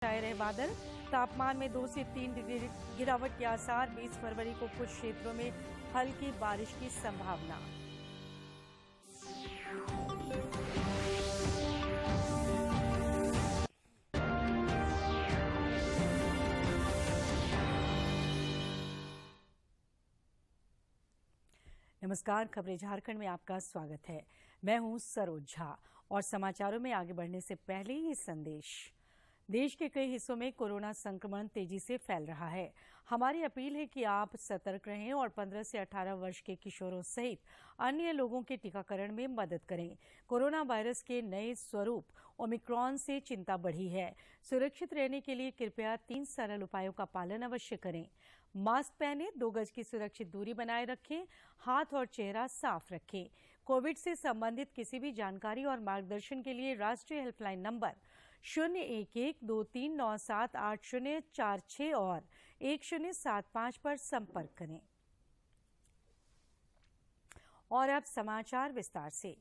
छाए रहे बादल। तापमान में 2 से 3 डिग्री गिरावट के आसार। 20 फरवरी को कुछ क्षेत्रों में हल्की बारिश की संभावना। नमस्कार, खबरें झारखंड में आपका स्वागत है। मैं हूं सरोज झा और समाचारों में आगे बढ़ने से पहले ये संदेश। देश के कई हिस्सों में कोरोना संक्रमण तेजी से फैल रहा है। हमारी अपील है कि आप सतर्क रहें और 15 से 18 वर्ष के किशोरों सहित अन्य लोगों के टीकाकरण में मदद करें। कोरोना वायरस के नए स्वरूप ओमिक्रॉन से चिंता बढ़ी है। सुरक्षित रहने के लिए कृपया 3 सरल उपायों का पालन अवश्य करें। मास्क पहनें, 2 गज की सुरक्षित दूरी बनाए रखें, हाथ और चेहरा साफ रखें। कोविड से संबंधित किसी भी जानकारी और मार्गदर्शन के लिए राष्ट्रीय हेल्पलाइन नंबर 011-2397-8046 और 1075 पर संपर्क करें। और अब समाचार विस्तार से।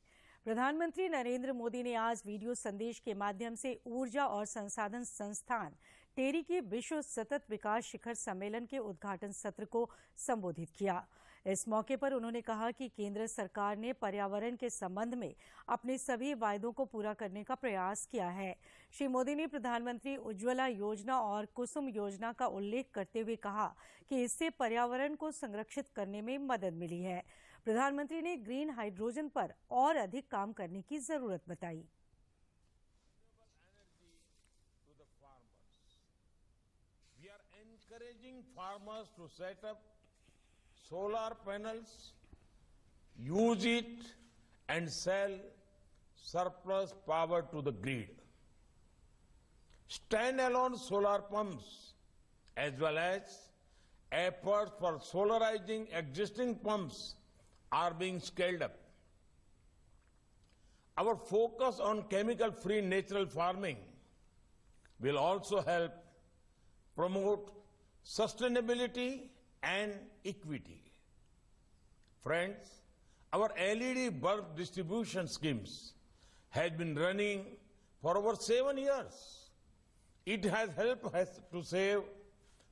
प्रधानमंत्री नरेंद्र मोदी ने आज वीडियो संदेश के माध्यम से ऊर्जा और संसाधन संस्थान टेरी के विश्व सतत विकास शिखर सम्मेलन के उद्घाटन सत्र को संबोधित किया। इस मौके पर उन्होंने कहा कि केंद्र सरकार ने पर्यावरण के संबंध में अपने सभी वायदों को पूरा करने का प्रयास किया है। श्री मोदी ने प्रधानमंत्री उज्ज्वला योजना और कुसुम योजना का उल्लेख करते हुए कहा कि इससे पर्यावरण को संरक्षित करने में मदद मिली है। प्रधानमंत्री ने ग्रीन हाइड्रोजन पर और अधिक काम करने की जरूरत बताई। We are encouraging farmers to set up solar panels, use it and sell surplus power to the grid. Standalone solar pumps as well as efforts for solarizing existing pumps are being scaled up. Our focus on chemical-free natural farming will also help promote sustainability and equity. Friends, our LED bulb distribution schemes has been running for over 7 years. It has helped us to save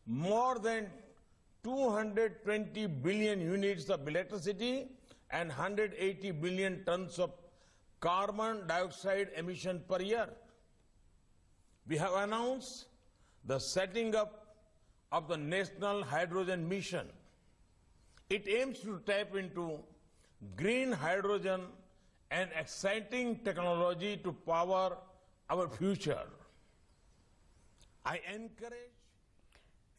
more than 220 billion units of electricity and 180 billion tons of carbon dioxide emission per year. We have announced the setting up of the National Hydrogen Mission. It aims to tap into green hydrogen, an exciting technology to power our future. I encourage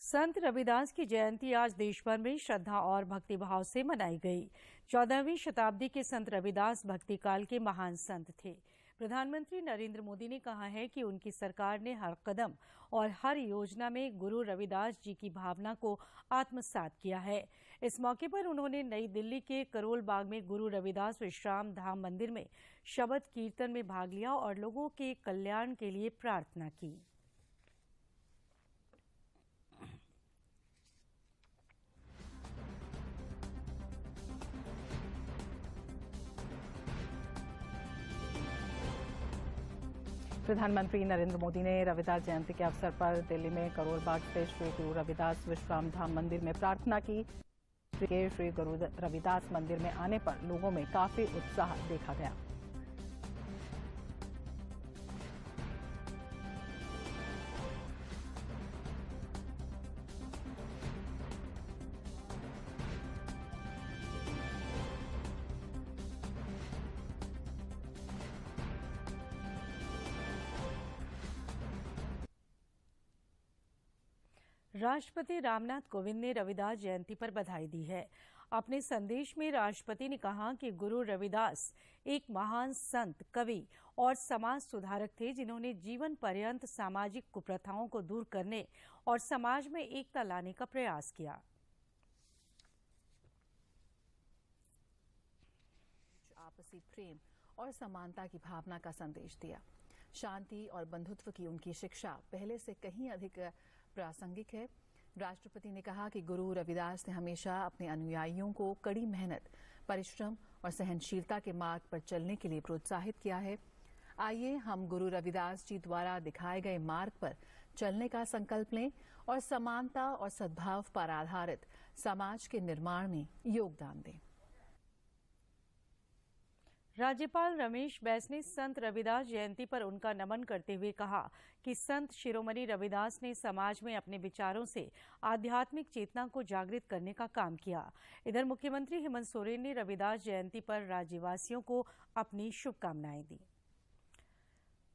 संत रविदास की जयंती आज देश भर में श्रद्धा और भक्तिभाव से मनाई गई। 14वीं शताब्दी के संत रविदास भक्ति काल के महान संत थे। प्रधानमंत्री नरेंद्र मोदी ने कहा है कि उनकी सरकार ने हर कदम और हर योजना में गुरु रविदास जी की भावना को आत्मसात किया है। इस मौके पर उन्होंने नई दिल्ली के करोल बाग में गुरु रविदास विश्राम धाम मंदिर में शबद कीर्तन में भाग लिया और लोगों के कल्याण के लिए प्रार्थना की। प्रधानमंत्री नरेंद्र मोदी ने रविदास जयंती के अवसर पर दिल्ली में करोल बाग स्थित श्री गुरु रविदास विश्राम धाम मंदिर में प्रार्थना की। श्री गुरु रविदास मंदिर में आने पर लोगों में काफी उत्साह देखा गया। राष्ट्रपति रामनाथ कोविंद ने रविदास जयंती पर बधाई दी है। अपने संदेश में राष्ट्रपति ने कहा कि गुरु रविदास एक महान संत, कवि और समाज सुधारक थे, जिन्होंने जीवन पर्यंत सामाजिक कुप्रथाओं को दूर करने और समाज में एकता लाने का प्रयास किया। आपसी प्रेम और समानता की भावना का संदेश दिया। शांति और बंधुत्व की उनकी शिक्षा पहले से कहीं अधिक प्रासंगिक है। राष्ट्रपति ने कहा कि गुरु रविदास ने हमेशा अपने अनुयायियों को कड़ी मेहनत, परिश्रम और सहनशीलता के मार्ग पर चलने के लिए प्रोत्साहित किया है। आइए हम गुरु रविदास जी द्वारा दिखाए गए मार्ग पर चलने का संकल्प लें और समानता और सद्भाव पर आधारित समाज के निर्माण में योगदान दें। राज्यपाल रमेश बैस ने संत रविदास जयंती पर उनका नमन करते हुए कहा कि संत शिरोमणि रविदास ने समाज में अपने विचारों से आध्यात्मिक चेतना को जागृत करने का काम किया। इधर मुख्यमंत्री हेमंत सोरेन ने रविदास जयंती पर राज्यवासियों को अपनी शुभकामनाएं दी।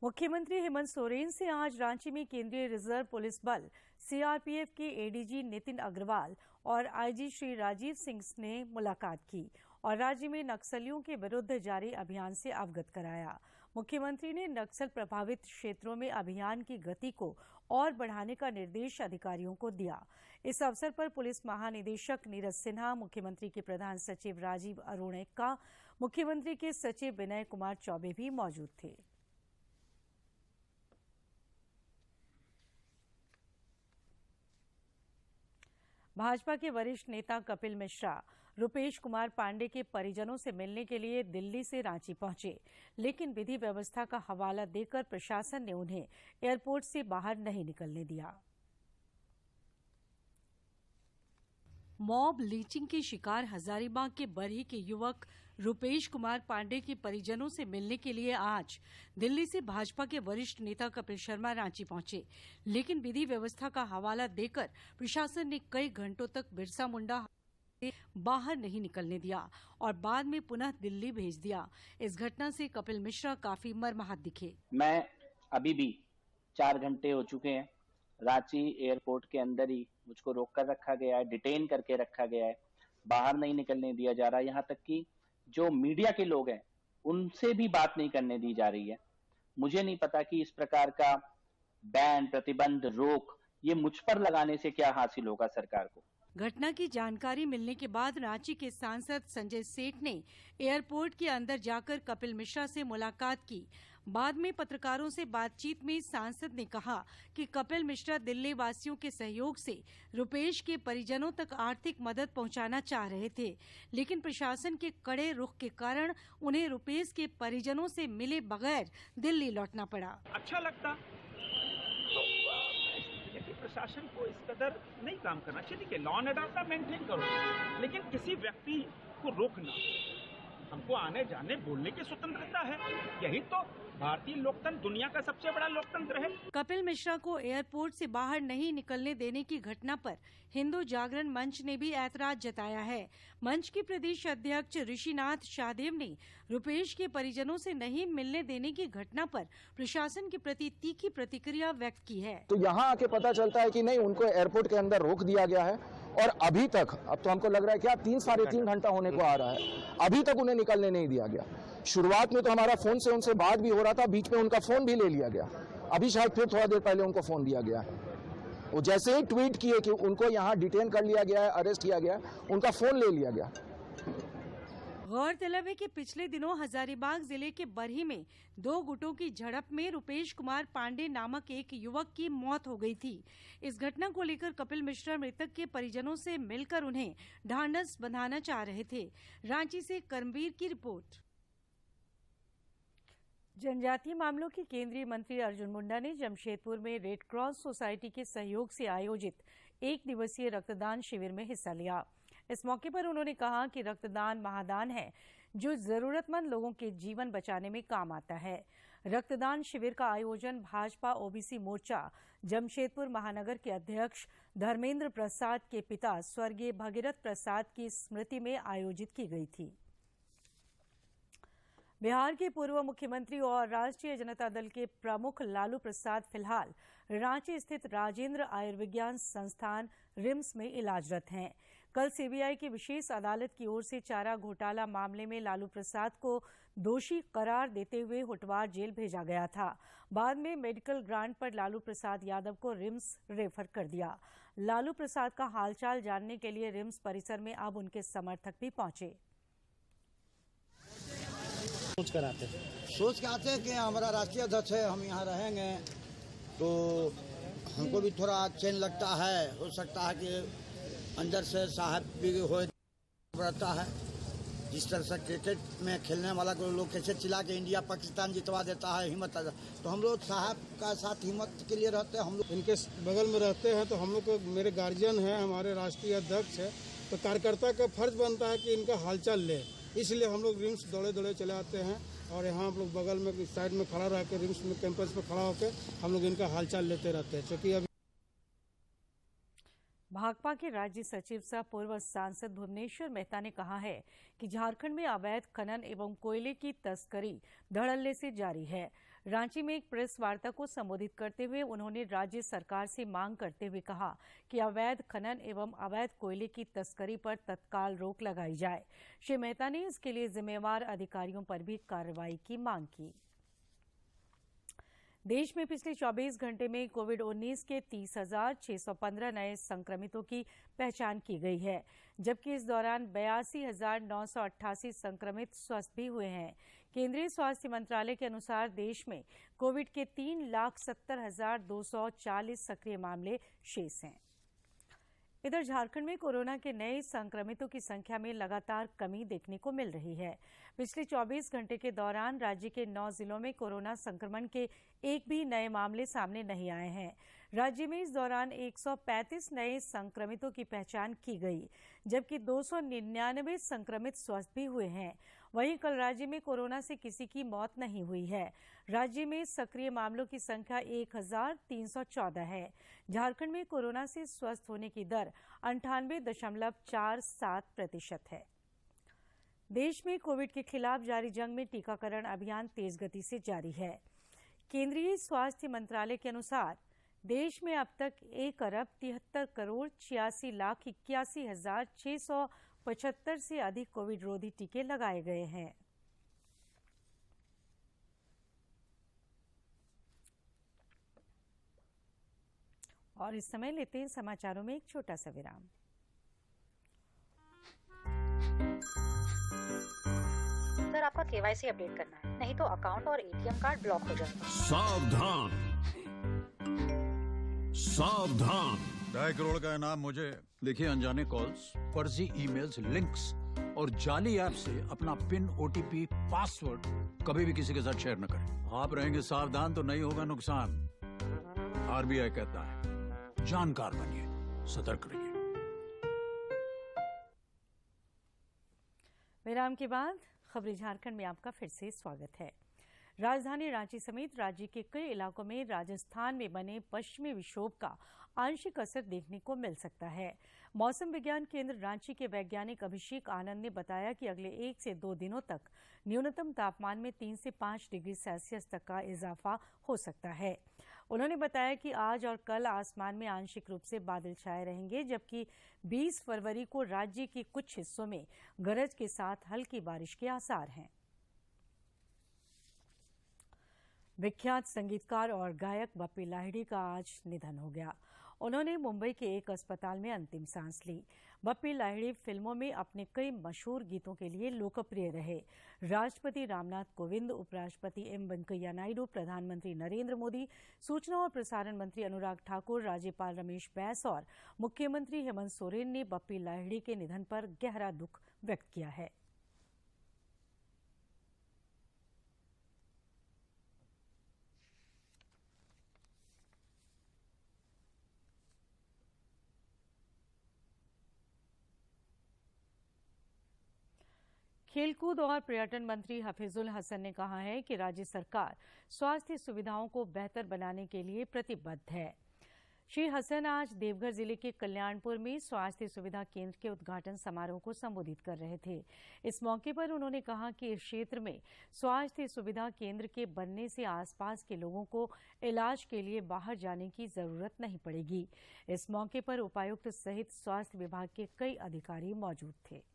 मुख्यमंत्री हेमंत सोरेन से आज रांची में केंद्रीय रिजर्व पुलिस बल सीआरपीएफ के एडीजी नितिन अग्रवाल और आईजी श्री राजीव सिंह ने मुलाकात की और राज्य में नक्सलियों के विरुद्ध जारी अभियान से अवगत कराया। मुख्यमंत्री ने नक्सल प्रभावित क्षेत्रों में अभियान की गति को और बढ़ाने का निर्देश अधिकारियों को दिया। इस अवसर पर पुलिस महानिदेशक नीरज सिन्हा, मुख्यमंत्री के प्रधान सचिव राजीव अरुण एक्का, मुख्यमंत्री के सचिव विनय कुमार चौबे भी मौजूद थे। भाजपा के वरिष्ठ नेता कपिल मिश्रा रुपेश कुमार पांडे के परिजनों से मिलने के लिए दिल्ली से रांची पहुंचे, लेकिन विधि व्यवस्था का हवाला देकर प्रशासन ने उन्हें एयरपोर्ट से बाहर नहीं निकलने दिया। मॉब लिंचिंग के शिकार हजारीबाग के बरही के युवक रुपेश कुमार पांडे के परिजनों से मिलने के लिए आज दिल्ली से भाजपा के वरिष्ठ नेता कपिल शर्मा रांची पहुंचे, लेकिन विधि व्यवस्था का हवाला देकर प्रशासन ने कई घंटों तक बिरसा मुंडा बाहर नहीं निकलने दिया और बाद में पुनः दिल्ली भेज दिया। इस घटना से कपिल मिश्रा काफी मर्माहत दिखे। मैं अभी भी 4 घंटे हो चुके हैं, रांची एयरपोर्ट के अंदर ही मुझको रोक कर रखा गया है, डिटेन करके रखा गया है, बाहर नहीं निकलने दिया जा रहा। यहाँ तक कि जो मीडिया के लोग हैं उनसे भी बात नहीं करने दी जा रही है। मुझे नहीं पता कि इस प्रकार का बैन, प्रतिबंध, रोक ये मुझ पर लगाने से क्या हासिल होगा सरकार को। घटना की जानकारी मिलने के बाद रांची के सांसद संजय सेठ ने एयरपोर्ट के अंदर जाकर कपिल मिश्रा से मुलाकात की। बाद में पत्रकारों से बातचीत में सांसद ने कहा कि कपिल मिश्रा दिल्ली वासियों के सहयोग से रुपेश के परिजनों तक आर्थिक मदद पहुंचाना चाह रहे थे, लेकिन प्रशासन के कड़े रुख के कारण उन्हें रुपेश के परिजनों से मिले बगैर दिल्ली लौटना पड़ा। अच्छा लगता प्रशासन को इस कदर नहीं काम करना चाहिए कि लॉ एंड ऑर्डर मेंटेन करो, लेकिन किसी व्यक्ति को रोकना, हमको आने जाने बोलने की स्वतंत्रता है। यही तो भारतीय लोकतंत्र, दुनिया का सबसे बड़ा लोकतंत्र है। कपिल मिश्रा को एयरपोर्ट से बाहर नहीं निकलने देने की घटना पर हिंदू जागरण मंच ने भी ऐतराज जताया है। मंच के प्रदेश अध्यक्ष ऋषिनाथ शाहदेव ने रुपेश के परिजनों से नहीं मिलने देने की घटना पर प्रशासन के प्रति तीखी प्रतिक्रिया व्यक्त की है। तो यहाँ आके पता चलता है कि नहीं, उनको एयरपोर्ट के अंदर रोक दिया गया है और अभी तक, अब तो हमको लग रहा है क्या 3-3.5 घंटा होने को आ रहा है, अभी तक उन्हें निकलने नहीं दिया गया। शुरुआत में तो हमारा फोन से उनसे बात भी हो रहा था, बीच में उनका फोन भी ले लिया गया। अभी शायद फिर थोड़ा देर पहले उनको फोन दिया गया है। वो जैसे ही ट्वीट किए कि उनको यहाँ डिटेन कर लिया गया है, अरेस्ट किया गया, उनका फोन ले लिया गया। गौरतलब है कि पिछले दिनों हजारीबाग जिले के बरही में 2 गुटों की झड़प में रुपेश कुमार पांडे नामक एक युवक की मौत हो गई थी। इस घटना को लेकर कपिल मिश्रा मृतक के परिजनों से मिलकर उन्हें ढांढस बंधाना चाह रहे थे। रांची से कर्मवीर की रिपोर्ट। जनजातीय मामलों के केंद्रीय मंत्री अर्जुन मुंडा ने जमशेदपुर में रेड क्रॉस सोसाइटी के सहयोग से आयोजित 1 दिवसीय रक्तदान शिविर में हिस्सा लिया। इस मौके पर उन्होंने कहा कि रक्तदान महादान है जो जरूरतमंद लोगों के जीवन बचाने में काम आता है। रक्तदान शिविर का आयोजन भाजपा ओबीसी मोर्चा जमशेदपुर महानगर के अध्यक्ष धर्मेंद्र प्रसाद के पिता स्वर्गीय भगीरथ प्रसाद की स्मृति में आयोजित की गई थी। बिहार के पूर्व मुख्यमंत्री और राष्ट्रीय जनता दल के प्रमुख लालू प्रसाद फिलहाल रांची स्थित राजेंद्र आयुर्विज्ञान संस्थान रिम्स में इलाजरत हैं। कल सीबीआई की विशेष अदालत की ओर से चारा घोटाला मामले में लालू प्रसाद को दोषी करार देते हुए होटवार जेल भेजा गया था। बाद में मेडिकल ग्रांट पर लालू प्रसाद यादव को रिम्स रेफर कर दिया। लालू प्रसाद का हालचाल जानने के लिए रिम्स परिसर में अब उनके समर्थक भी पहुंचे। सोच के आते हैं कि हमारा राष्ट्रीय अध्यक्ष है, हम यहाँ रहेंगे तो हमको भी थोड़ा चैन लगता है। हो सकता है कि अंदर से साहब भी हो रहता है जिस तरह से क्रिकेट में खेलने वाला को लोग कैसे चिल्ला के इंडिया पाकिस्तान जितवा देता है, हिम्मत आ जाता, तो हम लोग साहब का साथ हिम्मत के लिए रहते हैं। हम लोग इनके बगल में रहते हैं, तो हम लोग को मेरे गार्जियन हैं, हमारे राष्ट्रीय अध्यक्ष है, तो कार्यकर्ता का फर्ज बनता है कि इनका हालचाल ले, इसलिए हम लोग रिम्स दौड़े दौड़े चले आते हैं और यहाँ हम लोग बगल में साइड में खड़ा रह के रिम्स में कैंपस में खड़ा होकर हम लोग इनका हालचाल लेते रहते हैं। क्योंकि अभी भाकपा के राज्य सचिव सह पूर्व सांसद भुवनेश्वर मेहता ने कहा है कि झारखंड में अवैध खनन एवं कोयले की तस्करी धड़ल्ले से जारी है। रांची में एक प्रेस वार्ता को संबोधित करते हुए उन्होंने राज्य सरकार से मांग करते हुए कहा कि अवैध खनन एवं अवैध कोयले की तस्करी पर तत्काल रोक लगाई जाए। श्री मेहता ने इसके लिए जिम्मेवार अधिकारियों पर भी कार्रवाई की मांग की। देश में पिछले 24 घंटे में कोविड-19 के 30,615 नए संक्रमितों की पहचान की गई है, जबकि इस दौरान 82,988 संक्रमित स्वस्थ भी हुए हैं। केंद्रीय स्वास्थ्य मंत्रालय के अनुसार देश में कोविड के 3,70,240 सक्रिय मामले शेष हैं। इधर झारखंड में कोरोना के नए संक्रमितों की संख्या में लगातार कमी देखने को मिल रही है। पिछले 24 घंटे के दौरान राज्य के 9 जिलों में कोरोना संक्रमण के एक भी नए मामले सामने नहीं आए हैं। राज्य में इस दौरान 135 नए संक्रमितों की पहचान की गई, जबकि 299 संक्रमित स्वस्थ भी हुए हैं। वहीं कल राज्य में कोरोना से किसी की मौत नहीं हुई है। राज्य में सक्रिय मामलों की संख्या 1,314 है। झारखंड में कोरोना से स्वस्थ होने की दर 98.47% है। देश में कोविड के खिलाफ जारी जंग में टीकाकरण अभियान तेज गति से जारी है। केंद्रीय स्वास्थ्य मंत्रालय के अनुसार देश में अब तक 1,73,86,81,675 से अधिक कोविड रोधी टीके लगाए गए हैं। और इस समय लेते हैं समाचारों में एक छोटा सा विराम। सर, आपका केवाईसी अपडेट करना है, नहीं तो अकाउंट और एटीएम कार्ड ब्लॉक हो जाएगा। सावधान सावधान, 2.5 करोड़ का इनाम मुझे। देखिए, अनजाने कॉल्स, फर्जी ईमेल्स, लिंक्स और जाली ऐप से अपना पिन, ओटीपी, पासवर्ड कभी भी किसी के साथ शेयर न करें। आप रहेंगे सावधान तो नहीं होगा नुकसान। आरबीआई कहता है, जानकार बनिए, सतर्क रहिए। विराम के बाद खबरें झारखंड में आपका फिर से स्वागत है। राजधानी रांची समेत राज्य के कई इलाकों में राजस्थान में बने पश्चिमी विक्षोभ का आंशिक असर देखने को मिल सकता है। मौसम विज्ञान केंद्र रांची के वैज्ञानिक अभिषेक आनंद ने बताया कि अगले 1 से 2 दिनों तक न्यूनतम तापमान में 3 से 5 डिग्री सेल्सियस तक का इजाफा हो सकता है। उन्होंने बताया कि आज और कल आसमान में आंशिक रूप से बादल छाए रहेंगे, जबकि 20 फरवरी को राज्य के कुछ हिस्सों में गरज के साथ हल्की बारिश के आसार हैं। विख्यात संगीतकार और गायक बप्पी लाहिड़ी का आज निधन हो गया। उन्होंने मुंबई के एक अस्पताल में अंतिम सांस ली। बप्पी लाहिड़ी फिल्मों में अपने कई मशहूर गीतों के लिए लोकप्रिय रहे। राष्ट्रपति रामनाथ कोविंद, उपराष्ट्रपति एम वेंकैया नायडू, प्रधानमंत्री नरेंद्र मोदी, सूचना और प्रसारण मंत्री अनुराग ठाकुर, राज्यपाल रमेश बैस और मुख्यमंत्री हेमंत सोरेन ने बप्पी लाहिड़ी के निधन पर गहरा दुख व्यक्त किया है। खेलकूद और पर्यटन मंत्री हफीजुल हसन ने कहा है कि राज्य सरकार स्वास्थ्य सुविधाओं को बेहतर बनाने के लिए प्रतिबद्ध है। श्री हसन आज देवघर जिले के कल्याणपुर में स्वास्थ्य सुविधा केंद्र के उद्घाटन समारोह को संबोधित कर रहे थे। इस मौके पर उन्होंने कहा कि इस क्षेत्र में स्वास्थ्य सुविधा केंद्र के बनने से आसपास के लोगों को इलाज के लिए बाहर जाने की जरूरत नहीं पड़ेगी। इस मौके पर उपायुक्त सहित स्वास्थ्य विभाग के कई अधिकारी मौजूद थे।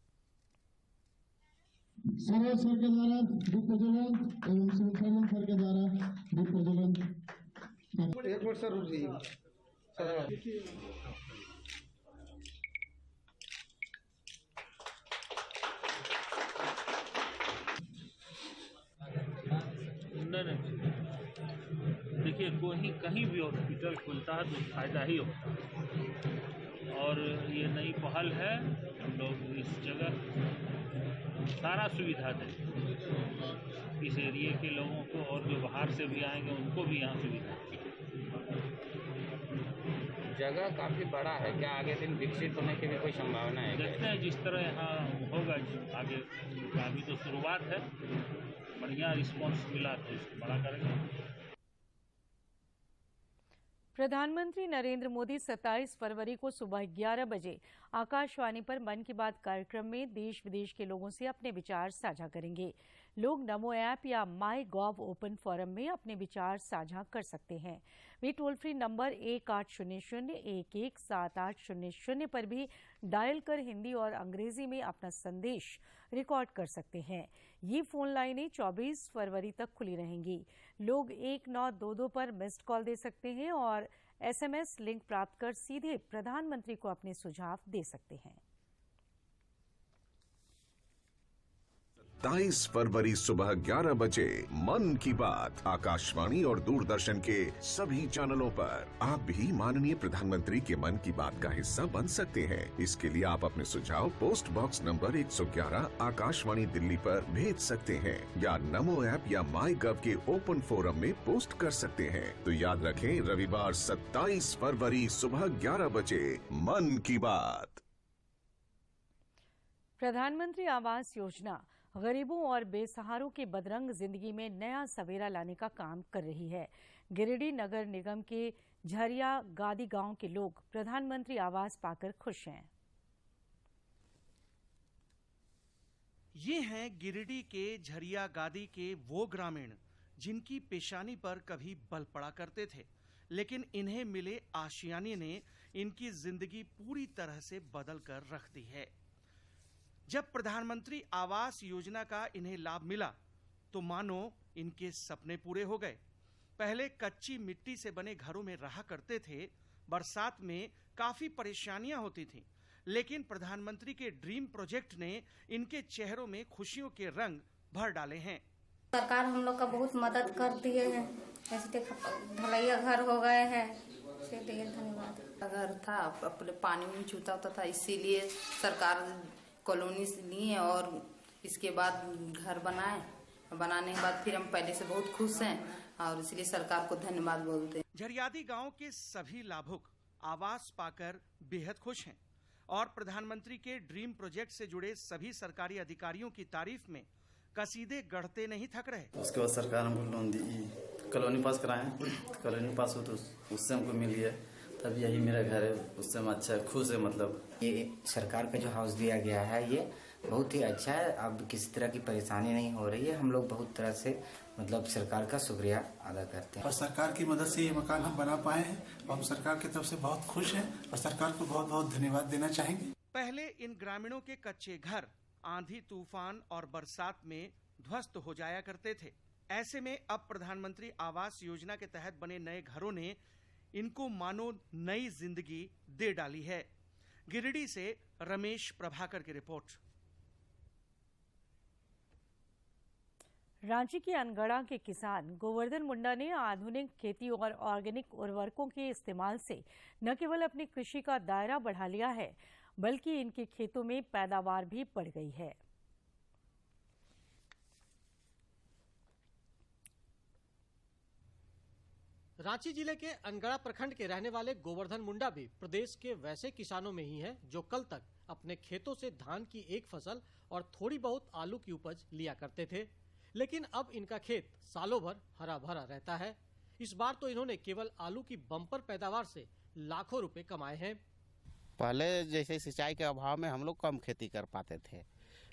सर के द्वारा दीप प्रज्वलन एवं संचालन सर के द्वारा दीप प्रज्वलन। एक मिनट सर, रुक जाइए। नहीं, देखिए, कहीं भी हॉस्पिटल खुलता है तो फायदा ही होता है। और ये नई पहल है। हम लोग इस जगह सारा सुविधा दें इस एरिया के लोगों को, और जो बाहर से भी आएंगे उनको भी यहाँ सुविधा। जगह काफी बड़ा है, क्या आगे दिन विकसित होने की भी कोई संभावना है? देखते हैं जिस तरह यहाँ होगा आगे, अभी तो शुरुआत है, बढ़िया रिस्पांस मिला तो इसको बड़ा करेंगे। प्रधानमंत्री नरेंद्र मोदी 27 फरवरी को सुबह 11 बजे आकाशवाणी पर मन की बात कार्यक्रम में देश विदेश के लोगों से अपने विचार साझा करेंगे। लोग नमो ऐप या माई गॉव ओपन फोरम में अपने विचार साझा कर सकते हैं। वे टोल फ्री नंबर 1800-117800 पर भी डायल कर हिंदी और अंग्रेजी में अपना संदेश रिकॉर्ड कर सकते हैं। ये फोन लाइनें 24 फरवरी तक खुली रहेंगी। लोग 1922 पर मिस्ड कॉल दे सकते हैं और SMS लिंक प्राप्त कर सीधे प्रधानमंत्री को अपने सुझाव दे सकते हैं। 27 फरवरी सुबह 11 बजे मन की बात आकाशवाणी और दूरदर्शन के सभी चैनलों पर। आप भी माननीय प्रधानमंत्री के मन की बात का हिस्सा बन सकते हैं। इसके लिए आप अपने सुझाव post box number 111 Akashvani Delhi पर भेज सकते हैं या नमो ऐप या माई गव के ओपन फोरम में पोस्ट कर सकते हैं। तो याद रखें, रविवार 27 फरवरी सुबह 11 बजे मन की बात। प्रधानमंत्री आवास योजना गरीबों और बेसहारों के बदरंग जिंदगी में नया सवेरा लाने का काम कर रही है। गिरिडीह नगर निगम के झरिया गादी गांव के लोग प्रधानमंत्री आवास पाकर खुश हैं। ये हैं गिरिडीह के झरिया गादी के वो ग्रामीण जिनकी पेशानी पर कभी बल पड़ा करते थे, लेकिन इन्हें मिले आशियाने ने इनकी जिंदगी पूरी तरह से बदल कर रख दी है। जब प्रधानमंत्री आवास योजना का इन्हें लाभ मिला तो मानो इनके सपने पूरे हो गए। पहले कच्ची मिट्टी से बने घरों में रहा करते थे, बरसात में काफी परेशानियां होती थीं, लेकिन प्रधानमंत्री के ड्रीम प्रोजेक्ट ने इनके चेहरों में खुशियों के रंग भर डाले हैं। सरकार हम लोग का बहुत मदद कर दिए हैं, ऐसे ढलैया घर हो गए हैं, धन्यवाद। घर था अपने पानी में छूता होता था, इसीलिए सरकार कॉलोनी से लिए और इसके बाद घर बनाए। बनाने के बाद फिर हम पहले से बहुत खुश हैं और इसलिए सरकार को धन्यवाद बोलते हैं। झरियादी गांव के सभी लाभुक आवास पाकर बेहद खुश हैं और प्रधानमंत्री के ड्रीम प्रोजेक्ट से जुड़े सभी सरकारी अधिकारियों की तारीफ में कसीदे गढ़ते नहीं थक रहे। उसके बाद सरकार हमको लोन दी, कॉलोनी पास कराए, कॉलोनी पास हो तो उससे हमको मिल गया, तब यही मेरा घर है, उससे मैं अच्छा खुश है। मतलब ये सरकार का जो हाउस दिया गया है ये बहुत ही अच्छा है। अब किसी तरह की परेशानी नहीं हो रही है। हम लोग बहुत तरह से मतलब सरकार का शुक्रिया अदा करते हैं और सरकार की मदद से ये मकान हम बना पाए हैं और हम सरकार की तरफ से बहुत खुश हैं और सरकार को बहुत बहुत धन्यवाद देना चाहेंगे। पहले इन ग्रामीणों के कच्चे घर आंधी तूफान और बरसात में ध्वस्त हो जाया करते थे। ऐसे में अब प्रधानमंत्री आवास योजना के तहत बने नए घरों ने इनको मानो नई जिंदगी दे डाली है। गिरिडीह से रमेश प्रभाकर की रिपोर्ट। रांची के अनगढ़ा के किसान गोवर्धन मुंडा ने आधुनिक खेती और ऑर्गेनिक उर्वरकों के इस्तेमाल से न केवल अपनी कृषि का दायरा बढ़ा लिया है, बल्कि इनके खेतों में पैदावार भी बढ़ गई है। रांची जिले के अनगढ़ा प्रखंड के रहने वाले गोवर्धन मुंडा भी प्रदेश के वैसे किसानों में ही हैं जो कल तक अपने खेतों से धान की एक फसल और थोड़ी बहुत आलू की उपज लिया करते थे, लेकिन अब इनका खेत सालों भर हरा भरा रहता है। इस बार तो इन्होंने केवल आलू की बम्पर पैदावार से लाखों रुपए कमाए हैं। पहले जैसे सिंचाई के अभाव में हम लोग कम खेती कर पाते थे,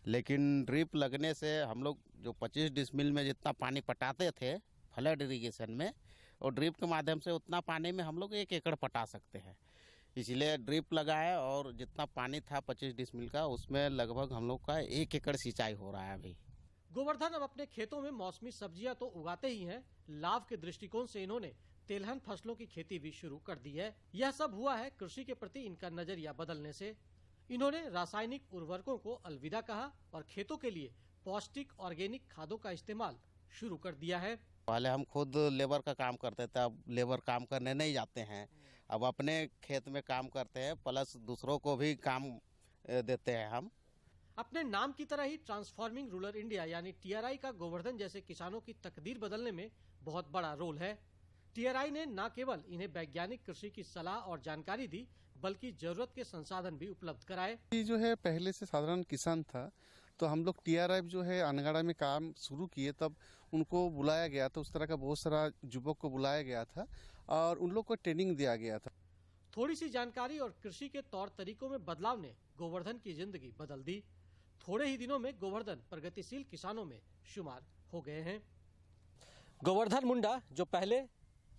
लेकिन ड्रिप लगने से हम लोग जो 25 डिसमिल में जितना पानी पटाते थे फ्लड इरिगेशन में, और ड्रिप के माध्यम से उतना पानी में हम लोग 1 एकड़ पटा सकते हैं। इसलिए ड्रिप लगाए और जितना पानी था 25 डिसमिल का, उसमें लगभग हम लोग का 1 एकड़ सिंचाई हो रहा है अभी। गोवर्धन अब अपने खेतों में मौसमी सब्जियां तो उगाते ही हैं, लाभ के दृष्टिकोण से इन्होंने तेलहन फसलों की खेती भी शुरू कर दी है। यह सब हुआ है कृषि के प्रति इनका नजरिया बदलने से। इन्होंने रासायनिक उर्वरकों को अलविदा कहा और खेतों के लिए पौष्टिक ऑर्गेनिक खादों का इस्तेमाल शुरू कर दिया है। पहले हम खुद लेबर का काम करते थे, अब लेबर काम करने नहीं जाते हैं। अब अपने खेत में काम करते हैं प्लस दूसरों को भी काम देते हैं हम। अपने नाम की तरह ही ट्रांसफॉर्मिंग रूरल इंडिया यानी टीआरआई का गोवर्धन जैसे किसानों की तकदीर बदलने में बहुत बड़ा रोल है। टीआरआई ने न केवल इन्हें वैज्ञानिक कृषि की सलाह और जानकारी दी, बल्कि जरूरत के संसाधन भी उपलब्ध कराए। जो है पहले से साधारण किसान था, तो हम लोग टीआरआई जो है अनगढ़ा में काम शुरू किए, तब उनको बुलाया गया था। उस तरह का बहुत सारा युवक को बुलाया गया था और उन लोग को ट्रेनिंग दिया गया था। थोड़ी सी जानकारी और कृषि के तौर तरीकों में बदलाव ने गोवर्धन की जिंदगी बदल दी। थोड़े ही दिनों में गोवर्धन प्रगतिशील किसानों में शुमार हो गए हैं। गोवर्धन मुंडा जो पहले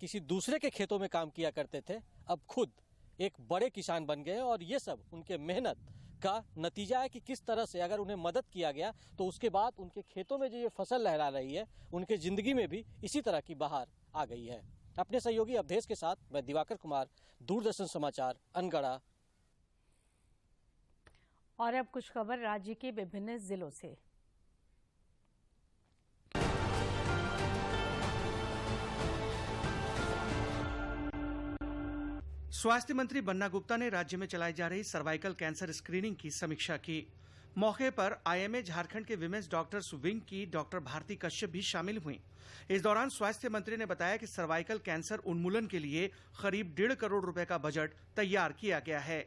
किसी दूसरे के खेतों में काम किया करते थे, अब खुद एक बड़े किसान बन गए और ये सब उनके मेहनत का नतीजा है कि किस तरह से अगर उन्हें मदद किया गया तो उसके बाद उनके खेतों में जो ये फसल लहरा रही है, उनके जिंदगी में भी इसी तरह की बहार आ गई है। अपने सहयोगी अवधेश के साथ मैं दिवाकर कुमार, दूरदर्शन समाचार, अनगढ़ा। और अब कुछ खबर राज्य के विभिन्न जिलों से। स्वास्थ्य मंत्री बन्ना गुप्ता ने राज्य में चलाई जा रही सर्वाइकल कैंसर स्क्रीनिंग की समीक्षा की। मौके पर आईएमए झारखंड के विमेंस डॉक्टर्स विंग की डॉक्टर भारती कश्यप भी शामिल हुई। इस दौरान स्वास्थ्य मंत्री ने बताया कि सर्वाइकल कैंसर उन्मूलन के लिए करीब 1.5 करोड़ रुपए का बजट तैयार किया गया है।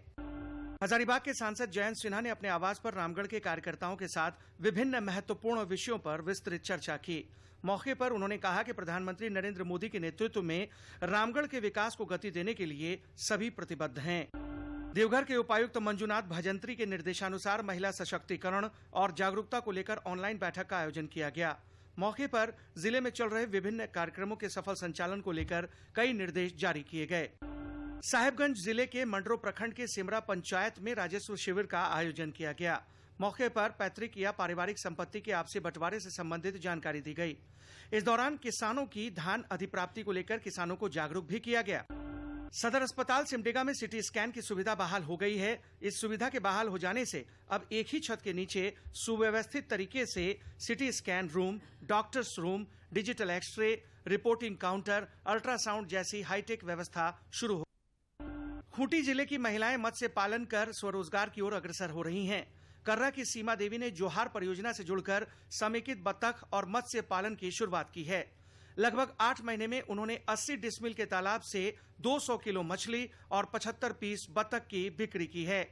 हजारीबाग के सांसद जयंत सिन्हा ने अपने आवास पर रामगढ़ के कार्यकर्ताओं के साथ विभिन्न महत्वपूर्ण विषयों पर विस्तृत चर्चा की। मौके पर उन्होंने कहा कि प्रधानमंत्री नरेंद्र मोदी के नेतृत्व में रामगढ़ के विकास को गति देने के लिए सभी प्रतिबद्ध हैं। देवघर के उपायुक्त मंजुनाथ भजंत्री के निर्देशानुसार महिला सशक्तिकरण और जागरूकता को लेकर ऑनलाइन बैठक का आयोजन किया गया। मौके पर जिले में चल रहे विभिन्न कार्यक्रमों के सफल संचालन को लेकर कई निर्देश जारी किए गए। साहेबगंज जिले के मंडरो प्रखंड के सिमरा पंचायत में राजस्व शिविर का आयोजन किया गया। मौके पर पैतृक या पारिवारिक संपत्ति के आपसी बंटवारे से संबंधित जानकारी दी गई। इस दौरान किसानों की धान अधिप्राप्ति को लेकर किसानों को जागरूक भी किया गया। सदर अस्पताल सिमडेगा में सिटी स्कैन की सुविधा बहाल हो गई है। इस सुविधा के बहाल हो जाने से अब एक ही छत के नीचे सुव्यवस्थित तरीके से CT scan room, doctors room, digital X-ray, reporting counter, ultrasound जैसी हाईटेक व्यवस्था शुरू हो। खूंटी जिले की महिलाएं मत्स्य पालन कर स्वरोजगार की ओर अग्रसर हो रही हैं। कर्रा की सीमा देवी ने जोहार परियोजना से जुड़कर समेकित बत्तख और मत्स्य पालन की शुरुआत की है। लगभग 8 महीने में उन्होंने 80 डिसमिल के तालाब से 200 किलो मछली और 75 पीस बत्तख की बिक्री की है।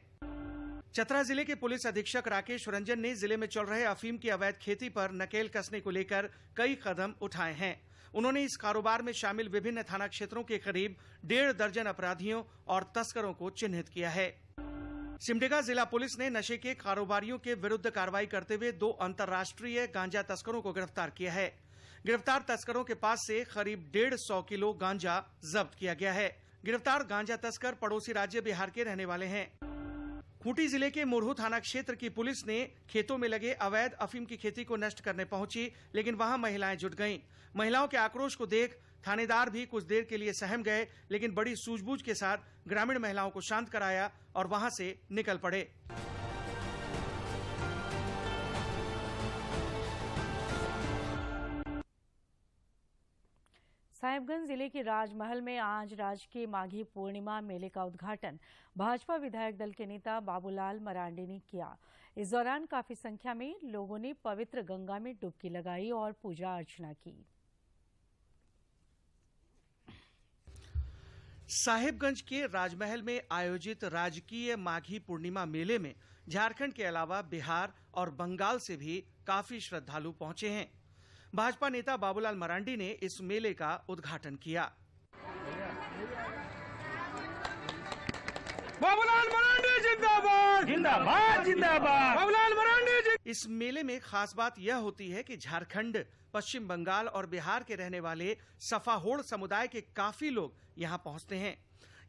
चतरा जिले के पुलिस अधीक्षक राकेश रंजन ने जिले में चल रहे अफीम की अवैध खेती पर नकेल कसने को लेकर कई कदम उठाए हैं। उन्होंने इस कारोबार में शामिल विभिन्न थाना क्षेत्रों के करीब 1.5 दर्जन अपराधियों और तस्करों को चिन्हित किया है। सिमडेगा जिला पुलिस ने नशे के कारोबारियों के विरुद्ध कार्रवाई करते हुए 2 अंतर्राष्ट्रीय गांजा तस्करों को गिरफ्तार किया है। गिरफ्तार तस्करों के पास से करीब 150 किलो गांजा जब्त किया गया है। गिरफ्तार गांजा तस्कर पड़ोसी राज्य बिहार के रहने वाले हैं। खूंटी जिले के मुरहू थाना क्षेत्र की पुलिस ने खेतों में लगे अवैध अफीम की खेती को नष्ट करने पहुंची, लेकिन वहां महिलाएं जुट गईं। महिलाओं के आक्रोश को देख थानेदार भी कुछ देर के लिए सहम गए, लेकिन बड़ी सूझबूझ के साथ ग्रामीण महिलाओं को शांत कराया और वहां से निकल पड़े। साहिबगंज जिले के राजमहल में आज राजकीय माघी पूर्णिमा मेले का उद्घाटन भाजपा विधायक दल के नेता बाबूलाल मरांडी ने किया। इस दौरान काफी संख्या में लोगों ने पवित्र गंगा में डुबकी लगाई और पूजा अर्चना की। साहिबगंज के राजमहल में आयोजित राजकीय माघी पूर्णिमा मेले में झारखंड के अलावा बिहार और बंगाल से भी काफी श्रद्धालु पहुंचे हैं। भाजपा नेता बाबूलाल मरांडी ने इस मेले का उद्घाटन किया। बाबूलाल मरांडी जिंदाबाद, जिंदाबाद, जिंदाबाद, बाबूलाल मरांडी जी। इस मेले में खास बात यह होती है कि झारखंड, पश्चिम बंगाल और बिहार के रहने वाले सफाहोड़ समुदाय के काफी लोग यहाँ पहुँचते हैं।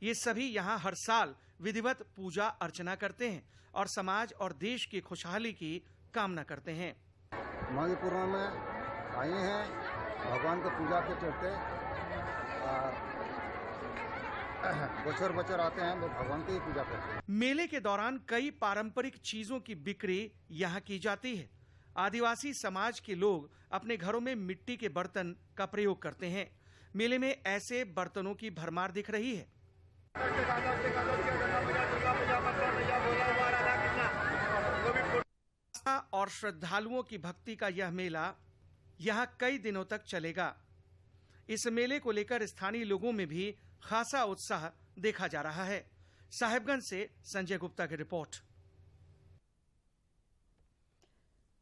ये सभी यहाँ हर साल विधिवत पूजा अर्चना करते हैं और समाज और देश की खुशहाली की कामना करते हैं। माघी पूर्णिमा में आए हैं भगवान को पूजा के चलते, बचर बचर आते हैं लोग भगवान की पूजा करते हैं। मेले के दौरान कई पारंपरिक चीजों की बिक्री यहाँ की जाती है। आदिवासी समाज के लोग अपने घरों में मिट्टी के बर्तन का प्रयोग करते हैं। मेले में ऐसे बर्तनों की भरमार दिख रही है। और श्रद्धालुओं की भक्ति का यह मेला यहाँ कई दिनों तक चलेगा। इस मेले को लेकर स्थानीय लोगों में भी खासा उत्साह देखा जा रहा है। साहिबगंज से संजय गुप्ता की रिपोर्ट।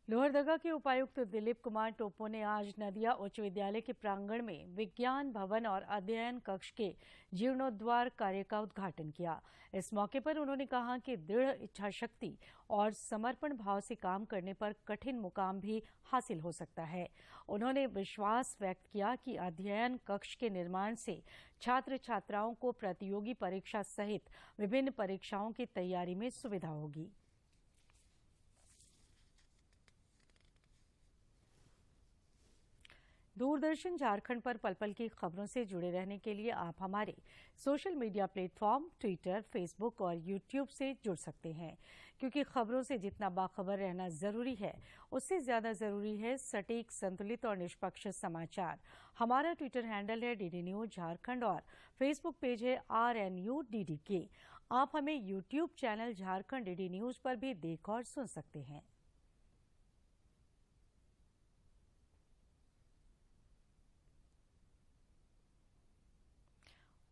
लोहरदगा के उपायुक्त दिलीप कुमार टोपो ने आज नदिया उच्च विद्यालय के प्रांगण में विज्ञान भवन और अध्ययन कक्ष के जीर्णोद्धार कार्य का उद्घाटन किया। इस मौके पर उन्होंने कहा कि दृढ़ इच्छा शक्ति और समर्पण भाव से काम करने पर कठिन मुकाम भी हासिल हो सकता है। उन्होंने विश्वास व्यक्त किया कि अध्ययन कक्ष के निर्माण से छात्र छात्राओं को प्रतियोगी परीक्षा सहित विभिन्न परीक्षाओं की तैयारी में सुविधा होगी। दूरदर्शन झारखंड पर पल पल की खबरों से जुड़े रहने के लिए आप हमारे social media platform Twitter, Facebook और यूट्यूब से जुड़ सकते हैं, क्योंकि खबरों से जितना बाखबर रहना जरूरी है, उससे ज्यादा जरूरी है सटीक, संतुलित और निष्पक्ष समाचार। हमारा ट्विटर हैंडल है DD न्यूज झारखंड और फेसबुक पेज है RNUDDK। आप हमें YouTube channel Jharkhand DD news पर भी देख और सुन सकते हैं।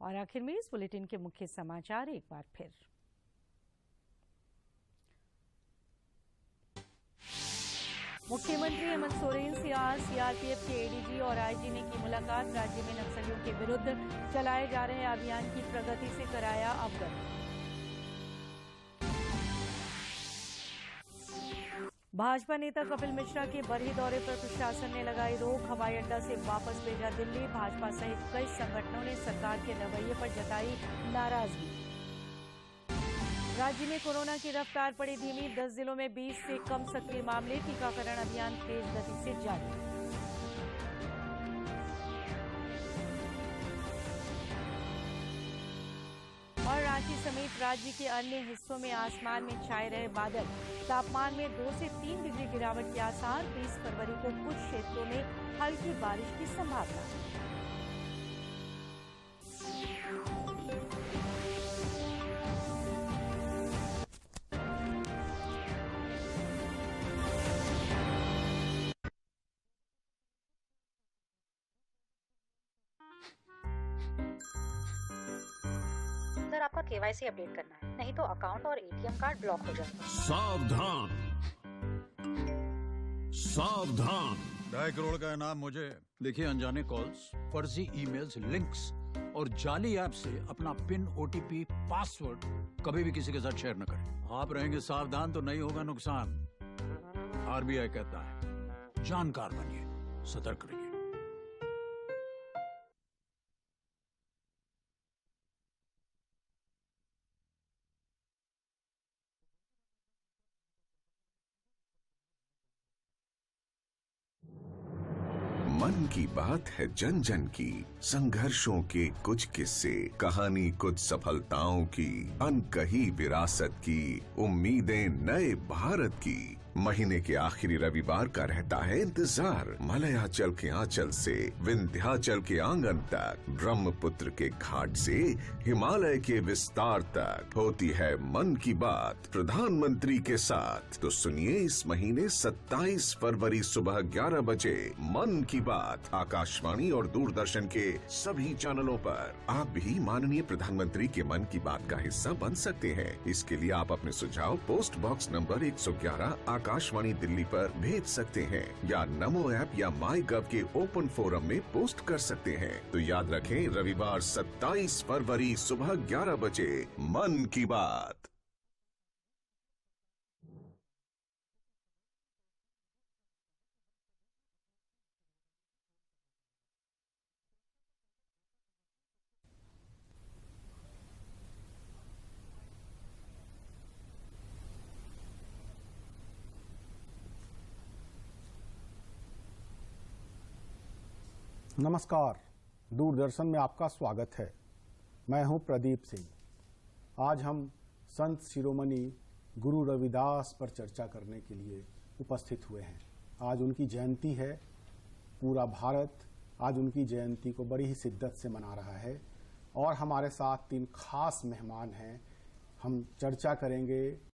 और आखिर में इस बुलेटिन के मुख्य समाचार एक बार फिर। मुख्यमंत्री हेमंत सोरेन से आज CRPF के ADG और IG ने की मुलाकात। राज्य में नक्सलियों के विरुद्ध चलाए जा रहे अभियान की प्रगति से कराया अवगत। भाजपा नेता कपिल मिश्रा के बरही दौरे पर प्रशासन ने लगाई रोक। हवाई अड्डा से वापस भेजा दिल्ली। भाजपा सहित कई संगठनों ने सरकार के रवैये पर जताई नाराजगी। राज्य में कोरोना की रफ्तार पड़ी धीमी। 10 जिलों में 20 से कम सक्रिय मामले। टीकाकरण अभियान तेज गति से जारी। और रांची समेत राज्य के अन्य हिस्सों में आसमान में छाए रहे बादल। तापमान में 2 से 3 डिग्री गिरावट के आसार। 20 फरवरी को कुछ क्षेत्रों में हल्की बारिश की संभावना। सर, आपका KYC अपडेट करना है, नहीं तो अकाउंट और ATM कार्ड ब्लॉक हो जाएगा। सावधान सावधान। 2.5 करोड़ का इनाम मुझे। देखिए, अनजाने कॉल्स, फर्जी ईमेल्स, लिंक्स और जाली ऐप से अपना पिन, OTP, पासवर्ड कभी भी किसी के साथ शेयर न करें। आप रहेंगे सावधान तो नहीं होगा नुकसान। RBI कहता है, जानकार बनिए, सतर्क रहिए। मन की बात है जन जन की, संघर्षों के कुछ किस्से, कहानी कुछ सफलताओं की, अनकही विरासत की, उम्मीदें नए भारत की। महीने के आखिरी रविवार का रहता है इंतजार। मलयाचल के आंचल से विंध्याचल के आंगन तक, ब्रह्मपुत्र के घाट से हिमालय के विस्तार तक होती है मन की बात प्रधानमंत्री के साथ। तो सुनिए, इस महीने 27 फरवरी सुबह 11 बजे मन की बात आकाशवाणी और दूरदर्शन के सभी चैनलों पर। आप भी माननीय प्रधानमंत्री के मन की बात का हिस्सा बन सकते हैं। इसके लिए आप अपने सुझाव post box number 111 Akashvani Delhi पर भेज सकते हैं, या नमो ऐप या MyGov के ओपन फोरम में पोस्ट कर सकते हैं। तो याद रखें, रविवार 27 फरवरी सुबह 11 बजे मन की बात। नमस्कार, दूरदर्शन में आपका स्वागत है। मैं हूं प्रदीप सिंह। आज हम संत शिरोमणि गुरु रविदास पर चर्चा करने के लिए उपस्थित हुए हैं। आज उनकी जयंती है। पूरा भारत आज उनकी जयंती को बड़ी ही शिद्दत से मना रहा है और हमारे साथ 3 खास मेहमान हैं। हम चर्चा करेंगे